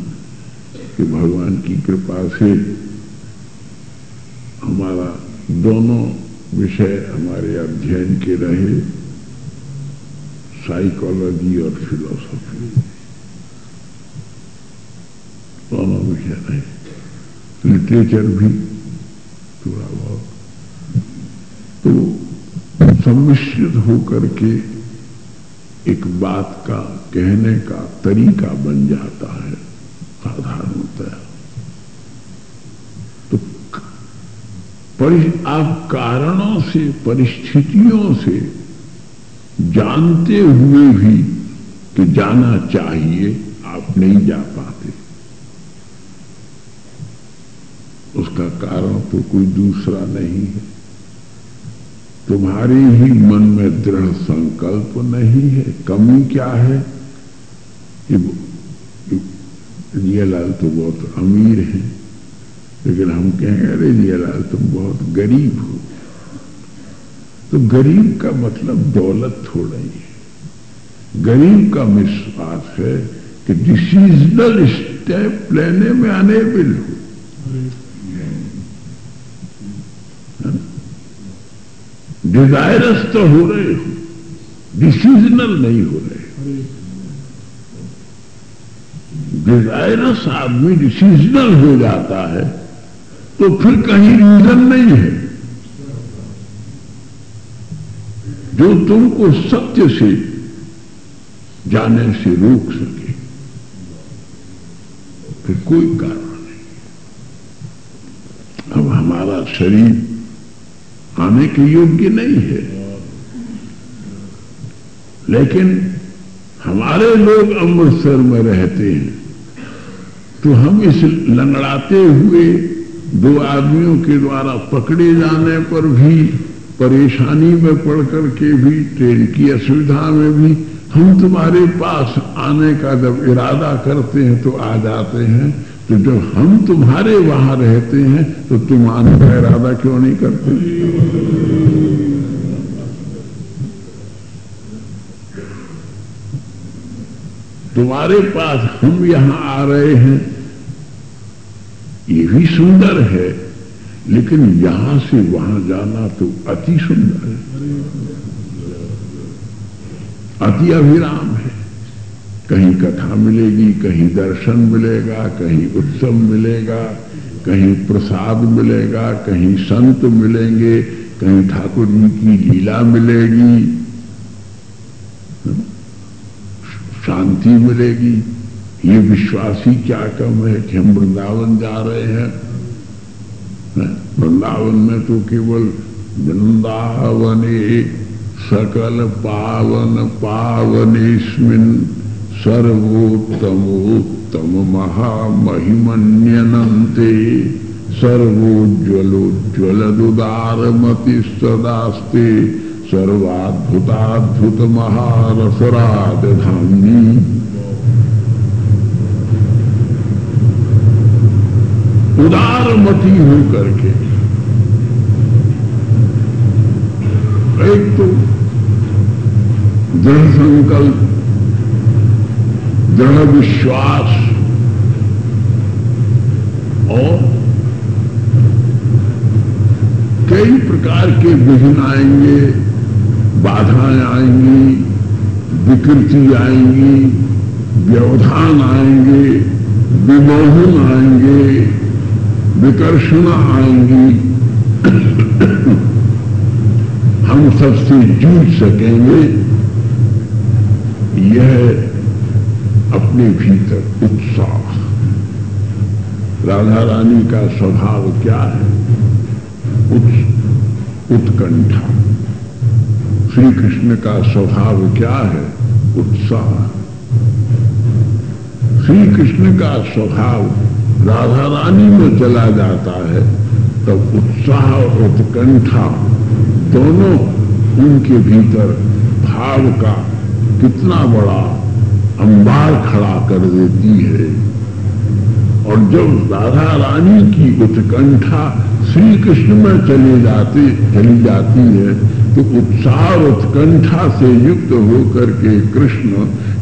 कि भगवान की कृपा से हमारा दोनों विषय हमारे अध्ययन के रहे, साइकोलॉजी और फिलॉसफी, दोनों विषय रहे, लिटरेचर भी थोड़ा बहुत, तो सम्मिश्रित होकर के एक बात का कहने का तरीका बन जाता है साधारणतः। तो आप कारणों से, परिस्थितियों से जानते हुए भी कि जाना चाहिए, आप नहीं जा पाते। उसका कारण तो कोई दूसरा नहीं है, तुम्हारे ही मन में दृढ़ संकल्प नहीं है। कमी क्या है? जियालाल तो बहुत अमीर हैं, लेकिन हम कहेंगे अरे जियालाल तुम बहुत गरीब हो। तो गरीब का मतलब दौलत थोड़ा ही है। गरीब का विश्वास है कि डिसीजनल स्टेप लेने में अनेबल हो। डिजायरस तो हो रहे हो, डिसीजनल नहीं हो रहे। डिजायरस आदमी डिसीजनल हो जाता है तो फिर कहीं रीजन नहीं है जो तुमको सत्य से जाने से रोक सके, फिर कोई कारण नहीं। अब हमारा शरीर आने के योग्य नहीं है, लेकिन हमारे लोग अमृतसर में रहते हैं, तो हम इस लंगड़ाते हुए दो आदमियों के द्वारा पकड़े जाने पर भी, परेशानी में पड़ करके भी, ट्रेन की असुविधा में भी, हम तुम्हारे पास आने का जब इरादा करते हैं तो आ जाते हैं। तो जब हम तुम्हारे वहां रहते हैं तो तुम आने का इरादा क्यों नहीं करते? तुम्हारे पास हम यहां आ रहे हैं, ये भी सुंदर है, लेकिन यहां से वहां जाना तो अति सुंदर है, अति अभिराम है। कहीं कथा मिलेगी, कहीं दर्शन मिलेगा, कहीं उत्सव मिलेगा, कहीं प्रसाद मिलेगा, कहीं संत मिलेंगे, कहीं ठाकुर जी की लीला मिलेगी, शांति मिलेगी। ये विश्वासी क्या कम है कि हम वृंदावन जा रहे हैं। वृंदावन में तो केवल वृंदावने सकल पावन पावनेस्मिन् सर्वोत्तमोत्तम महामहिमन्यनन्ते सर्वोज्ज्वलोज्ज्वलदुदारमति सदास्ते सर्वाद्भुताद्भुत महारसराजधानी। उदारमति हो करके एक तो दृढ़ संकल्प, दृढ़ विश्वास और कई प्रकार के विघ्न आएंगे, बाधाएं आएंगी, विकृति आएंगी, व्यवधान आएंगे, विमोहन आएंगे, विकर्षण आएंगी। हम सबसे जूझ सकेंगे, यह अपने भीतर उत्साह। राधा रानी का स्वभाव क्या है? उत्कंठा। श्री कृष्ण का स्वभाव क्या है? उत्साह। श्री कृष्ण का स्वभाव राधा रानी में चला जाता है, तब उत्साह और उत्कंठा दोनों उनके भीतर भाव का कितना बड़ा अंबार खड़ा कर देती है। और जब राधा रानी की उत्कंठा श्री कृष्ण में चली जाती है, तो उत्साह और उत्कंठा से युक्त होकर के कृष्ण,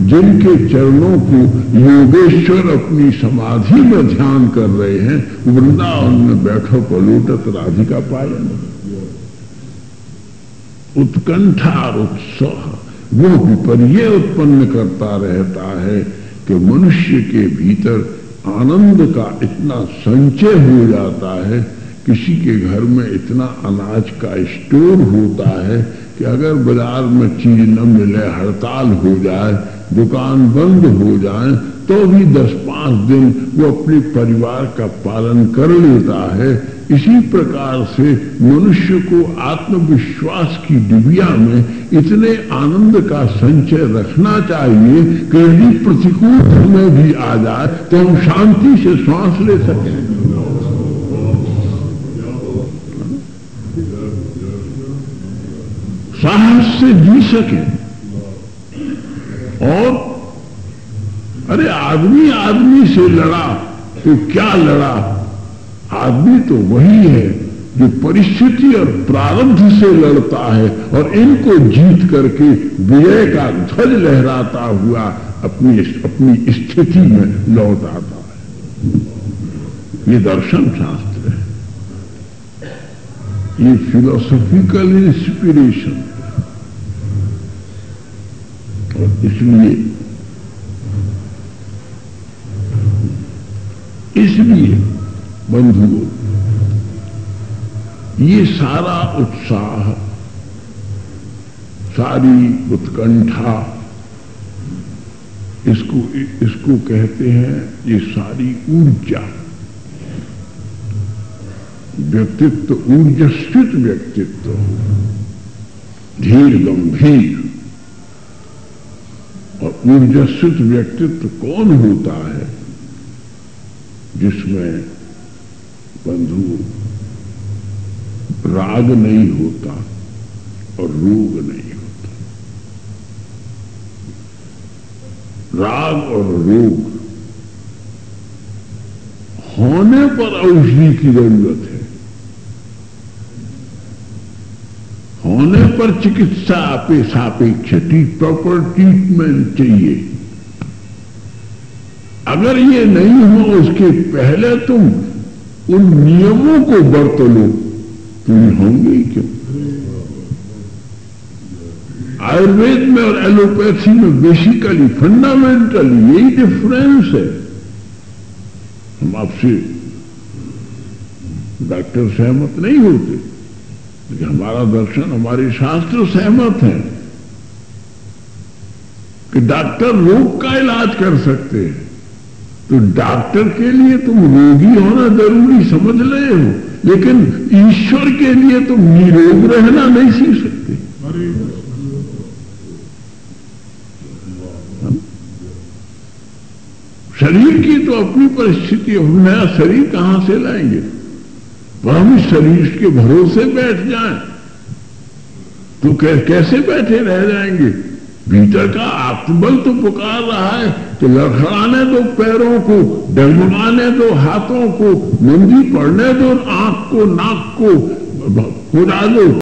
जिनके चरणों को योगेश्वर अपनी समाधि में ध्यान कर रहे हैं, वृंदावन में बैठो पलोटत राधिका पायन। उत्कंठा और उत्साह वो विपर्य उत्पन्न करता रहता है कि मनुष्य के भीतर आनंद का इतना संचय हो जाता है। किसी के घर में इतना अनाज का स्टोर होता है कि अगर बाजार में चीज न मिले, हड़ताल हो जाए, दुकान बंद हो जाए, तो भी 10-5 दिन वो अपने परिवार का पालन कर लेता है। इसी प्रकार से मनुष्य को आत्मविश्वास की डिबिया में इतने आनंद का संचय रखना चाहिए कि यदि प्रतिकूल समय भी आ जाए तो हम शांति से सांस ले सकें। साहस से जी सके। और अरे आदमी से लड़ा तो क्या लड़ा? आदमी तो वही है जो परिस्थिति और प्रारब्ध से लड़ता है और इनको जीत करके विजय का ध्वज लहराता हुआ अपनी स्थिति में लौट आता है। ये दर्शन शास्त्र है, ये फिलोसॉफिकल इंस्पिरेशन। और इसलिए बंधुओं, ये सारा उत्साह, सारी उत्कंठा, इसको कहते हैं, ये सारी ऊर्जा, व्यक्तित्व, ऊर्जस्वित व्यक्तित्व, धीर गंभीर। और ऊर्जस्वित व्यक्तित्व कौन होता है? जिसमें बंधु राग नहीं होता और रोग नहीं होता। राग और रोग होने पर औषधि की जरूरत है, होने पर चिकित्सा सापेक्ष प्रॉपर ट्रीटमेंट चाहिए। अगर ये नहीं हो उसके पहले तुम उन नियमों को बरत लो, तुम होंगे ही क्यों? आयुर्वेद में और एलोपैथी में बेसिकली फंडामेंटल यही डिफरेंस है। हम आपसे डॉक्टर सहमत नहीं होते, लेकिन हमारा दर्शन, हमारे शास्त्र सहमत हैं कि डॉक्टर रोग का इलाज कर सकते हैं। तो डॉक्टर के लिए तुम रोगी होना जरूरी समझ रहे हो, लेकिन ईश्वर के लिए तुम निरोग रहना नहीं सीख सकते। शरीर की तो अपनी परिस्थिति, हम नया शरीर कहां से लाएंगे? पर हम इस शरीर के भरोसे बैठ जाएं तो कैसे बैठे रह जाएंगे? भीतर का आत्मबल तो पुकार रहा है कि लड़खड़ाने दो पैरों को, डगमगाने दो हाथों को, मंदी पड़ने दो आंख को, नाक को, खुदा दो।